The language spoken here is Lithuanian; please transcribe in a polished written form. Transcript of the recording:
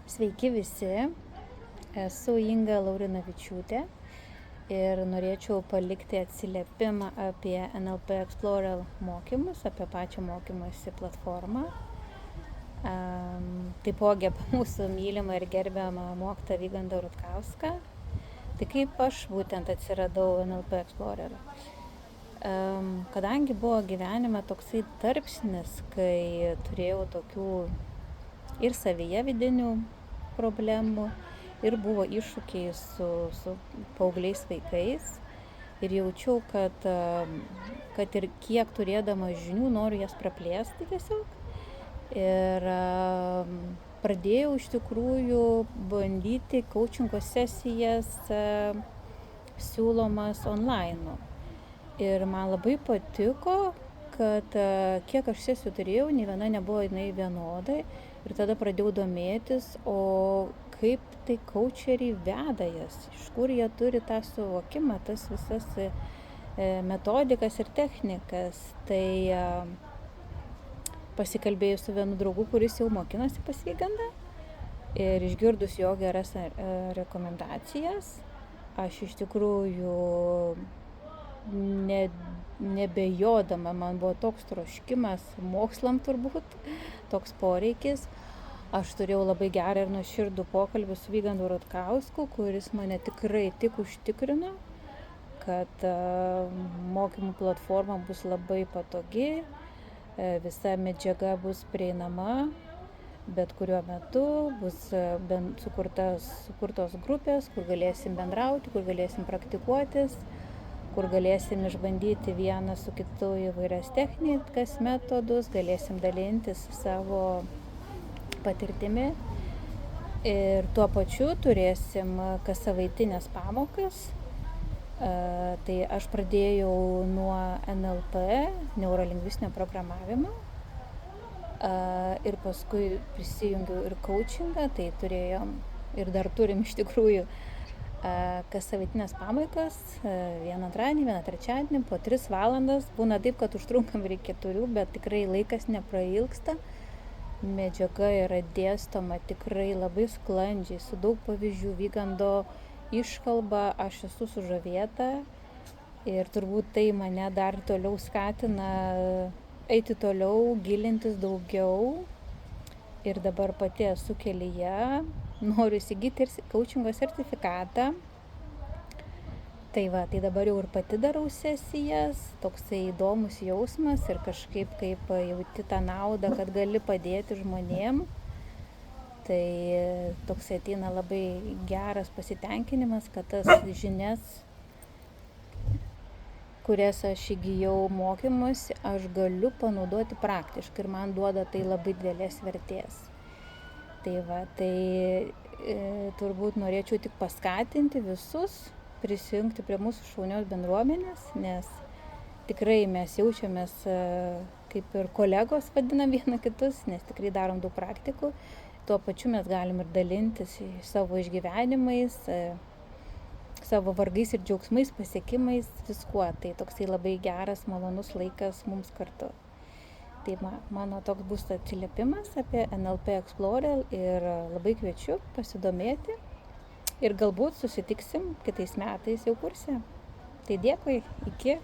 Sveiki visi, esu Inga Laurinavičiūtė ir norėčiau palikti atsiliepimą apie NLP Explorer mokymus, apie pačią mokymosi platformą. Taipogi apie mūsų mylimą ir gerbiamą mokytoją Vygandą Rutkauską. Tai kaip aš būtent atsiradau NLP Explorer. Kadangi buvo gyvenime toksai tarpsnis, kai turėjau tokių ir savyje vidinių problemų, ir buvo iššūkiai su paaugliais vaikais. Ir jaučiau, kad ir kiek turėdama žinių, noriu jas praplėsti tiesiog. Ir pradėjau iš tikrųjų bandyti coachingo sesijas siūlomas online. Ir man labai patiko, kad kiek aš sesijų turėjau, nei viena nebuvo jinai vienodai. Ir tada pradėjau domėtis, o kaip tai coacheriai veda jas, iš kur jie turi tą suvokimą, tas visas metodikas ir technikas. Tai pasikalbėjau su vienu draugu, kuris jau mokinosi pas Vygandą, ir išgirdus jo geras rekomendacijas, aš iš tikrųjų nebejodama, man buvo toks troškimas mokslam turbūt, toks poreikis. Aš turėjau labai gerą ir nuoširdų pokalbį su Vygandu Rutkausku, kuris mane tikrai tik užtikrino, kad mokymų platforma bus labai patogi, visa medžiaga bus prieinama, bet kuriuo metu bus sukurtos grupės, kur galėsim bendrauti, kur galėsim praktikuotis, kur galėsim išbandyti vieną su kitu įvairias technikas, metodus, galėsim dalintis savo patirtimi. Ir tuo pačiu turėsim kas savaitinės pamokas. Tai aš pradėjau nuo NLP, neurolingvistinio programavimo. Ir paskui prisijungiau ir coachingą, tai turėjom ir dar turim iš tikrųjų kas savaitinės pamaikas, vieną antradienį, vieną trečiadienį, po 3 valandas. Būna taip, kad užtrunkam ir 4, bet tikrai laikas neprailgsta. Medžiaga yra dėstoma tikrai labai sklandžiai, su daug pavyzdžių. Vygando iškalba, aš esu sužavėta ir turbūt tai mane dar toliau skatina eiti toliau, gilintis daugiau. Ir dabar pati esu kelyje, noriu įsigyti ir coachingo sertifikatą. Tai dabar jau ir pati darau sesijas, toksai įdomus jausmas ir kažkaip kaip jauti tą naudą, kad gali padėti žmonėm. Tai toks ateina labai geras pasitenkinimas, kad tas žinias, kurias aš įgijau mokymusi, aš galiu panaudoti praktiškai ir man duoda tai labai didelės vertės. Tai turbūt norėčiau tik paskatinti visus prisijungti prie mūsų šaunios bendruomenės, nes tikrai mes jaučiamės kaip ir kolegos, vadinam viena kitus, nes tikrai darom daug praktikų. Tuo pačiu mes galim ir dalintis savo išgyvenimais, savo vargais ir džiaugsmais, pasiekimais, viskuo. Tai toksai labai geras, malonus laikas mums kartu. Tai mano toks bus atsiliepimas apie NLP Explorer ir labai kviečiu pasidomėti ir galbūt susitiksim kitais metais jau kurse. Tai dėkui, iki.